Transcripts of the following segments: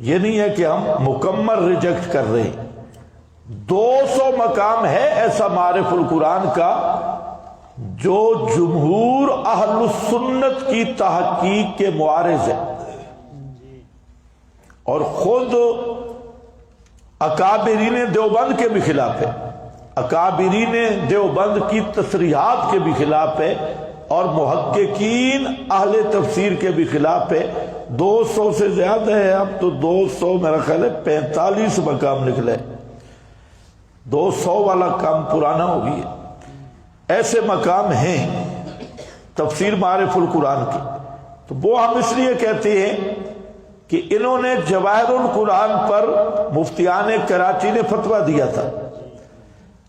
یہ نہیں ہے کہ ہم مکمل ریجیکٹ کر رہے ہیں۔ 200 مقام ہے ایسا معارف القرآن کا جو جمہور اہل السنت کی تحقیق کے معارض ہے، اور خود اکابرین دیوبند کے بھی خلاف ہے، اکابرین دیوبند کی تصریحات کے بھی خلاف ہے، اور محققین اہل تفسیر کے بھی خلاف ہے۔ 200 سے زیادہ ہے، اب تو 200 میرا خیال ہے 45 مقام نکلے، 200 والا کام پرانا ہو گیا۔ ایسے مقام ہیں تفسیر معارف القرآن کی، تو وہ ہم اس لیے کہتے ہیں کہ انہوں نے جواہر القرآن پر مفتیان کراچی نے فتویٰ دیا تھا،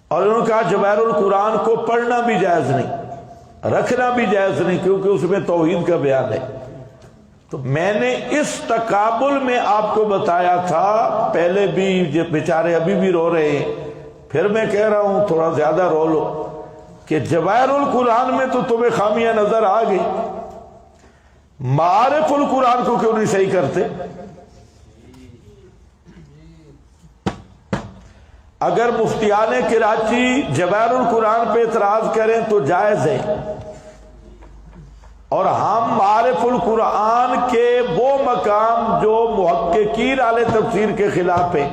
اور انہوں نے کہا جواہر القرآن کو پڑھنا بھی جائز نہیں، رکھنا بھی جائز نہیں، کیونکہ اس میں توحید کا بیان ہے۔ تو میں نے اس تقابل میں آپ کو بتایا تھا، پہلے بھی بیچارے ابھی بھی رو رہے ہیں، پھر میں کہہ رہا ہوں تھوڑا زیادہ رو لو، کہ جواہر القرآن میں تو تمہیں خامیاں نظر آ گئی، معارف القرآن کو کیوں نہیں صحیح کرتے؟ اگر مفتیان کراچی جواہر القرآن پہ اعتراض کریں تو جائز ہے، اور ہم معارف القرآن کے وہ مقام جو محققین اہل تفسیر کے خلاف ہیں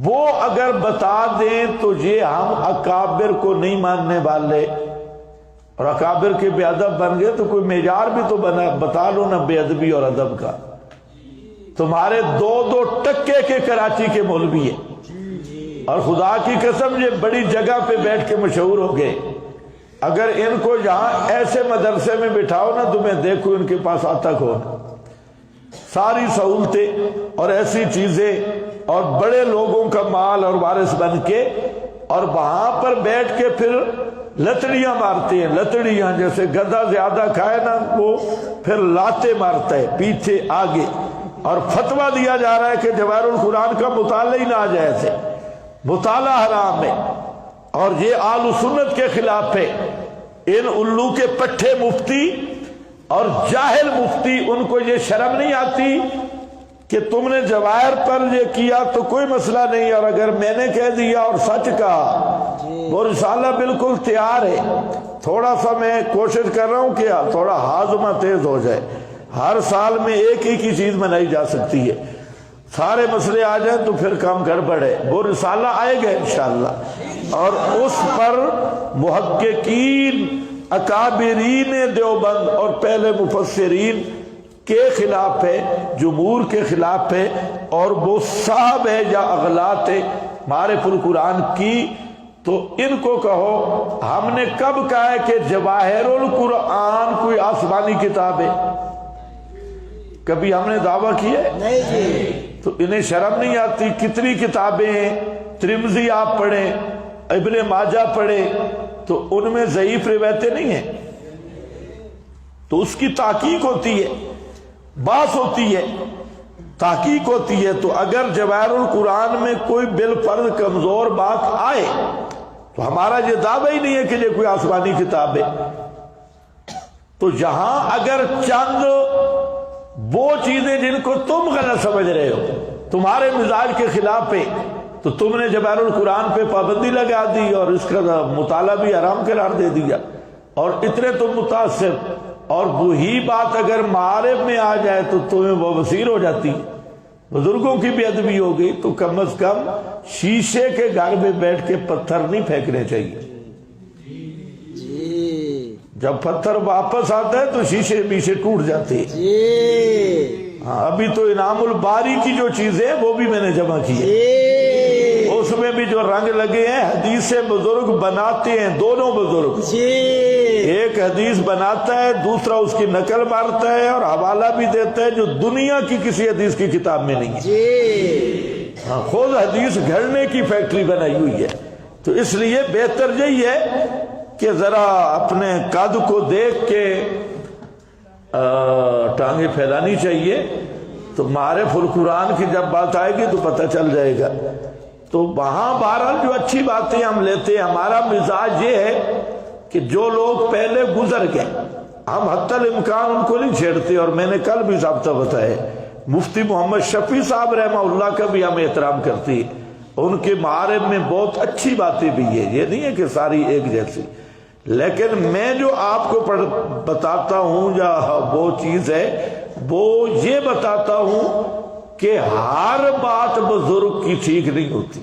وہ اگر بتا دیں تو یہ ہم اکابر کو نہیں ماننے والے، اور اکابر کے بے ادب بن گئے تو کوئی معیار بھی تو بتا لو نا بے ادبی اور ادب کا۔ تمہارے 2 ٹکے کے کراچی کے مولوی ہیں، اور خدا کی قسم یہ بڑی جگہ پہ بیٹھ کے مشہور ہو گئے، اگر ان کو یہاں ایسے مدرسے میں بٹھاؤ نا تو میں دیکھوں ان کے پاس آتا کون، ساری سہولتیں اور ایسی چیزیں اور بڑے لوگوں کا مال اور وارث بن کے، اور وہاں پر بیٹھ کے پھر لتڑیاں مارتے ہیں، لتڑیاں جیسے گدھا زیادہ کھائے نا وہ پھر لاتے مارتا ہے پیچھے آگے، اور فتویٰ دیا جا رہا ہے کہ جواہر القرآن کا مطالعہ ہی ناجائز ہے، مطالعہ حرام ہے، اور یہ اہل سنت کے خلاف ہے۔ ان الو کے پٹھے مفتی اور جاہل مفتی، ان کو یہ شرم نہیں آتی کہ تم نے جواہر پر یہ کیا تو کوئی مسئلہ نہیں، اور اگر میں نے کہہ دیا اور سچ کہا، وہ رسالہ بالکل تیار ہے۔ تھوڑا سا میں کوشش کر رہا ہوں کہ تھوڑا ہاضمہ تیز ہو جائے، ہر سال میں ایک ہی کی چیز منائی جا سکتی ہے، سارے مسئلے آ جائیں تو پھر کام گڑبڑ ہے۔ وہ رسالہ آئے گا انشاءاللہ، اور اس پر محققین اکابرین دیوبند اور پہلے مفسرین کے خلاف ہے، جمہور کے خلاف ہے، اور وہ صاحب ہے یا اغلاط ہے معارف القرآن کی۔ تو ان کو کہو ہم نے کب کہا ہے کہ جواہر القرآن کوئی آسمانی کتاب ہے؟ کبھی ہم نے دعویٰ کیا ہے؟ نہیں جی۔ تو انہیں شرم نہیں آتی؟ کتنی کتابیں ہیں، ترمذی آپ پڑھیں، ابن ماجہ پڑھیں، تو ان میں ضعیف روایتیں نہیں ہیں، تو اس کی تحقیق ہوتی ہے، بحث ہوتی ہے، تحقیق ہوتی ہے۔ تو اگر جواہر القرآن میں کوئی بالفرض کمزور بات آئے تو ہمارا یہ دعویٰ ہی نہیں ہے کہ یہ کوئی آسمانی کتاب ہے۔ تو یہاں اگر چند وہ چیزیں جن کو تم غلط سمجھ رہے ہو، تمہارے مزاج کے خلاف ہے، تو تم نے جواہر القرآن پہ پابندی لگا دی اور اس کا مطالعہ بھی حرام قرار دے دیا، اور اتنے تم متاثر، اور وہی بات اگر معارف میں آ جائے تو تمہیں وہ بصیر ہو جاتی، بزرگوں کی بھی ادبی ہو گئی۔ تو کم از کم شیشے کے گھر میں بیٹھ کے پتھر نہیں پھینکنے چاہیے، جب پتھر واپس آتا ہے تو شیشے میشے ٹوٹ جاتے ہیں۔ ہاں، ابھی تو انعام الباری کی جو چیزیں وہ بھی میں نے جمع کی ہے، اس میں بھی جو رنگ لگے ہیں حدیث بزرگ بناتے ہیں، دونوں بزرگ، ایک حدیث بناتا ہے، دوسرا اس کی نقل مارتا ہے اور حوالہ بھی دیتا ہے جو دنیا کی کسی حدیث کی کتاب میں نہیں ہے۔ ہاں، خود حدیث گھڑنے کی فیکٹری بنائی ہوئی ہے۔ تو اس لیے بہتر یہی ہے کہ ذرا اپنے قد کو دیکھ کے ٹانگیں پھیلانی چاہیے۔ تو معارف القرآن کی جب بات آئے گی تو پتہ چل جائے گا۔ تو وہاں بہرحال جو اچھی باتیں ہم لیتے ہیں، ہمارا مزاج یہ ہے کہ جو لوگ پہلے گزر گئے ہم حتی الامکان ان کو نہیں چھیڑتے، اور میں نے کل بھی ضابطہ بتایا مفتی محمد شفیع صاحب رحمہ اللہ کا بھی ہم احترام کرتی ہے، ان کے معارف میں بہت اچھی باتیں بھی ہیں، یہ نہیں ہے کہ ساری ایک جیسی، لیکن میں جو آپ کو بتاتا ہوں یا وہ چیز ہے وہ یہ بتاتا ہوں کہ ہر بات بزرگ کی ٹھیک نہیں ہوتی۔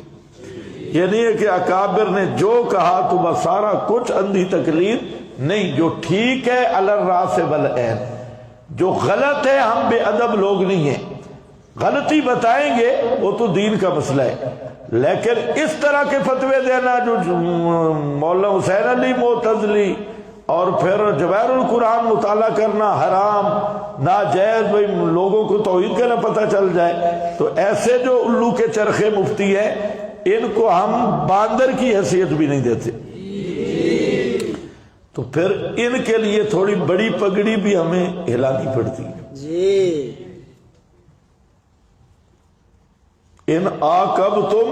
یہ نہیں ہے کہ اکابر نے جو کہا تو بس سارا کچھ اندھی تقلید نہیں، جو ٹھیک ہے علی الراس والعین، جو غلط ہے ہم بے ادب لوگ نہیں ہیں، غلطی بتائیں گے وہ تو دین کا مسئلہ ہے، لیکن اس طرح کے فتوے دینا جو مولانا حسین علی معتزلی اور پھر جواہر القرآن مطالعہ کرنا حرام ناجائز، بھئی لوگوں کو توحید کا نہ پتہ چل جائے، تو ایسے جو الو کے چرخے مفتی ہیں ان کو ہم باندر کی حیثیت بھی نہیں دیتے، تو پھر ان کے لیے تھوڑی بڑی پگڑی بھی ہمیں ہلانی پڑتی ہے۔ ان عاقبتم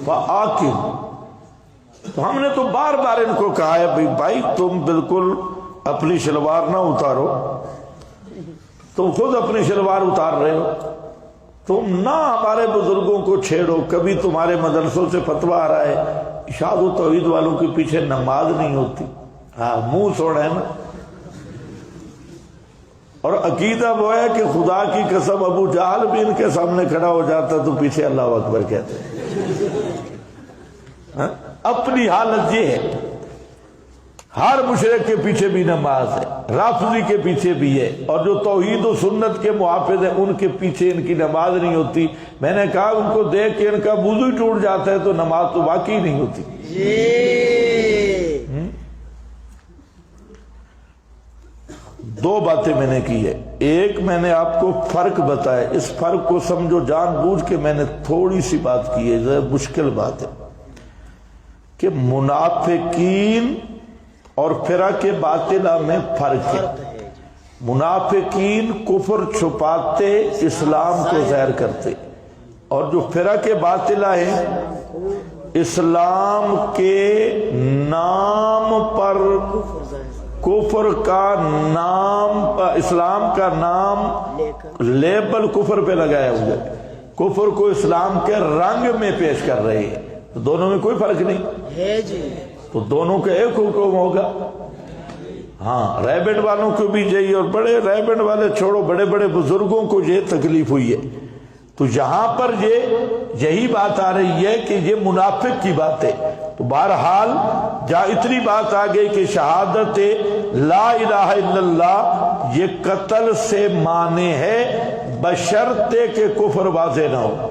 فعاقبوا، تو ہم نے تو بار بار ان کو کہا ہے بھائی تم بالکل اپنی شلوار نہ اتارو، تم خود اپنی شلوار اتار رہے ہو، تم نہ ہمارے بزرگوں کو چھیڑو، کبھی تمہارے مدرسوں سے فتویٰ آ رہا ہے ارشاد و توحید والوں کے پیچھے نماز نہیں ہوتی، ہاں منہ سوڑا ہے نا، اور عقیدہ وہ ہے کہ خدا کی قسم ابو جہل بھی ان کے سامنے کھڑا ہو جاتا تو پیچھے اللہ اکبر کہتے ہیں۔ اپنی حالت یہ ہے، ہر مشرک کے پیچھے بھی نماز ہے، رافضی کے پیچھے بھی ہے، اور جو توحید و سنت کے محافظ ہیں ان کے پیچھے ان کی نماز نہیں ہوتی۔ میں نے کہا ان کو دیکھ کے ان کا وضو ہی ٹوٹ جاتا ہے تو نماز تو واقعی نہیں ہوتی۔ دو باتیں میں نے کی ہے، ایک میں نے آپ کو فرق بتایا، اس فرق کو سمجھو، جان بوجھ کے میں نے تھوڑی سی بات کی ہے، ذرا مشکل بات ہے، کہ منافقین اور فرق باطلہ میں فرق ہے۔ منافقین کفر چھپاتے، اسلام کو ظاہر کرتے، اور جو فرق باطلہ ہیں اسلام کے نام پر کفر کا نام، اسلام کا نام لیبل کفر پہ لگایا ہوا ہے، کفر کو اسلام کے رنگ میں پیش کر رہے ہیں، تو دونوں میں کوئی فرق نہیں ہے جی، تو دونوں کا ایک حکم ہوگا۔ ہاں ریبنڈ والوں کو بھی یہی، اور بڑے ریبنڈ والے چھوڑو، بڑے بڑے بزرگوں کو یہ تکلیف ہوئی ہے، تو یہاں پر یہی بات آ رہی ہے کہ یہ منافق کی بات ہے۔ تو بہرحال جہاں اتنی بات آ گئی کہ شہادت لا الہ الا اللہ یہ قتل سے مانے ہے، بشرطے کہ کفر واضح نہ ہو۔